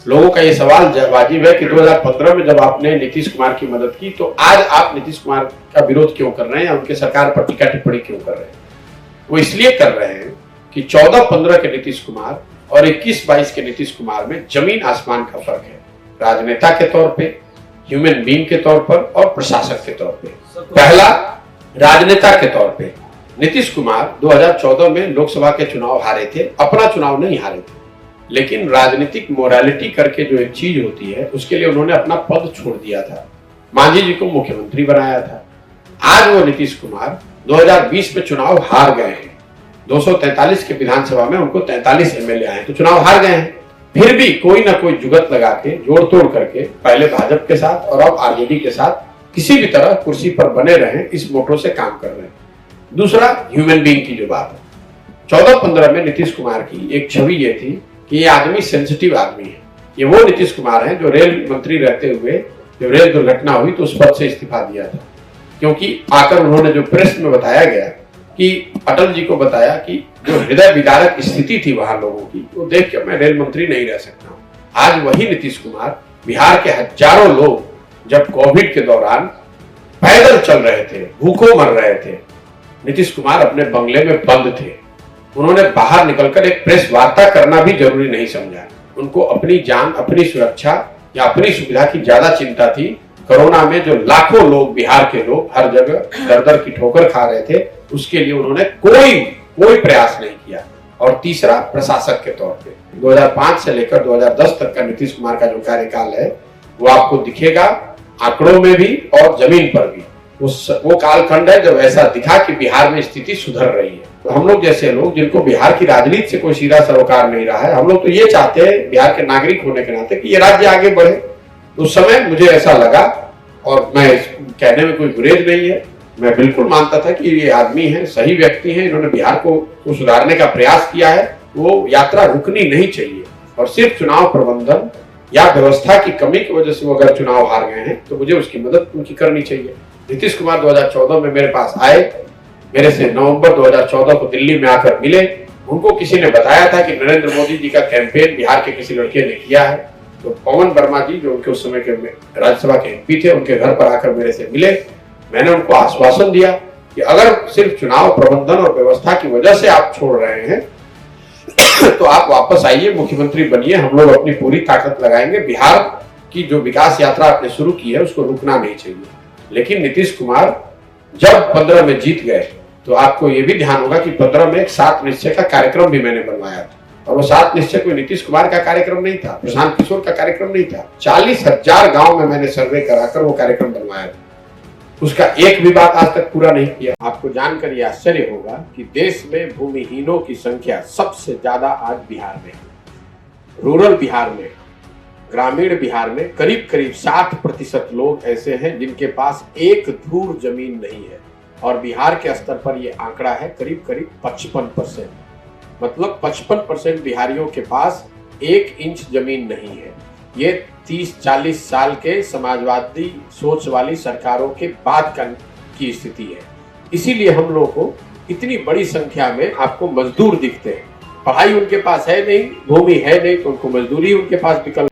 लोगों का ये सवाल वाजिब है कि 2015 में जब आपने नीतीश कुमार की मदद की तो आज आप नीतीश कुमार का विरोध क्यों कर रहे हैं, उनके सरकार पर टीका टिप्पणी क्यों कर रहे हैं। वो इसलिए कर रहे हैं कि 14-15 के नीतीश कुमार और 21-22 के नीतीश कुमार में जमीन आसमान का फर्क है, राजनेता के तौर पे, ह्यूमन बीइंग के तौर पर और प्रशासक के तौर पे। पहला, राजनेता के तौर पे नीतीश कुमार 2014 में लोकसभा के चुनाव हारे थे, अपना चुनाव नहीं हारे थे, लेकिन राजनीतिक मोरालिटी करके जो एक चीज होती है उसके लिए उन्होंने अपना पद छोड़ दिया था, मांझी जी को मुख्यमंत्री बनाया था। आज वो नीतीश कुमार 2020 में चुनाव हार गए हैं, 243 के विधानसभा में उनको 43 एमएलए आए तो चुनाव हार गए हैं, फिर भी कोई ना कोई जुगत लगा के जोड़ तोड़ करके पहले भाजपा के साथ और अब आरजेडी के साथ किसी भी तरह कुर्सी पर बने रहे, इस मोटो से काम कर रहे हैं। दूसरा, ह्यूमन बीइंग की जो बात है, 14-15 में नीतीश कुमार की एक छवि ये थी कि ये आदमी सेंसिटिव आदमी है। ये वो नीतीश कुमार हैं जो रेल मंत्री रहते हुए जब रेल दुर्घटना हुई तो उस पद से इस्तीफा दिया था, क्योंकि आकर उन्होंने जो प्रेस में बताया गया कि अटल जी को बताया कि जो हृदय विदारक स्थिति थी वहां लोगों की, वो देख के मैं रेल मंत्री नहीं रह सकता हूं। आज वही नीतीश कुमार, बिहार के हजारों लोग जब कोविड के दौरान पैदल चल रहे थे, भूखों मर रहे थे, नीतीश कुमार अपने बंगले में बंद थे। उन्होंने बाहर निकलकर एक प्रेस वार्ता करना भी जरूरी नहीं समझा। उनको अपनी जान, अपनी सुरक्षा या अपनी सुविधा की ज्यादा चिंता थी। कोरोना में जो लाखों लोग, बिहार के लोग हर जगह दर दर की ठोकर खा रहे थे, उसके लिए उन्होंने कोई प्रयास नहीं किया। और तीसरा, प्रशासक के तौर पे 2005 से लेकर 2010 तक का नीतीश कुमार का जो कार्यकाल है वो आपको दिखेगा आंकड़ों में भी और जमीन पर भी। वो कालखंड है जब ऐसा दिखा कि बिहार में स्थिति सुधर रही है। तो हम लोग जैसे लोग जिनको बिहार की राजनीति से कोई सीधा सरोकार नहीं रहा है, हम लोग तो ये चाहते हैं बिहार के नागरिक होने के नाते कि ये राज्य आगे बढ़े। उस समय मुझे ऐसा लगा, और मैं कहने में कोई गुरेज नहीं है, मैं बिल्कुल मानता था कि ये आदमी है, सही व्यक्ति है, इन्होंने बिहार को सुधारने का प्रयास किया है, वो यात्रा रुकनी नहीं चाहिए। और सिर्फ चुनाव प्रबंधन या व्यवस्था की कमी की वजह से वो अगर चुनाव हार गए हैं तो मुझे उसकी मदद उनकी करनी चाहिए। नीतीश कुमार 2014 में मेरे पास आए, मेरे से नवंबर 2014 को दिल्ली में आकर मिले। उनको किसी ने बताया था कि नरेंद्र मोदी जी का कैंपेन बिहार के किसी लड़के ने किया है। तो पवन वर्मा जी, जो उनके उस समय के राज्यसभा के एमपी थे, उनके घर पर आकर मेरे से मिले। मैंने उनको आश्वासन दिया कि अगर सिर्फ चुनाव प्रबंधन और व्यवस्था की वजह से आप छोड़ रहे हैं तो आप वापस आइए, मुख्यमंत्री बनिए, हम लोग अपनी पूरी ताकत लगाएंगे। बिहार की जो विकास यात्रा आपने शुरू की है उसको रुकना नहीं चाहिए। लेकिन नीतीश कुमार जब 15 में जीत गए तो आपको ये भी ध्यान होगा कि 15 में एक 7 निश्चय का कार्यक्रम भी मैंने बनवाया था, और वो 7 निश्चय कोई नीतीश कुमार का कार्यक्रम नहीं था, प्रशांत किशोर का कार्यक्रम नहीं था। 40,000 गांव में मैंने सर्वे कराकर वो कार्यक्रम बनवाया था, उसका एक भी बात आज तक पूरा नहीं किया। आपको जानकर ये आश्चर्य होगा कि देश में भूमिहीनों की संख्या सबसे ज्यादा आज बिहार में, रूरल बिहार में, ग्रामीण बिहार में करीब करीब 60% लोग ऐसे हैं जिनके पास एक धूर जमीन नहीं है, और बिहार के स्तर पर यह आंकड़ा है करीब करीब 55%। मतलब 55% बिहारियों के पास 1 इंच जमीन नहीं है। ये 30-40 साल के समाजवादी सोच वाली सरकारों के बाद की स्थिति है। इसीलिए हम लोगों को इतनी बड़ी संख्या में आपको मजदूर दिखते हैं। पढ़ाई उनके पास है नहीं, भूमि है नहीं, तो उनको मजदूरी उनके पास विकल्प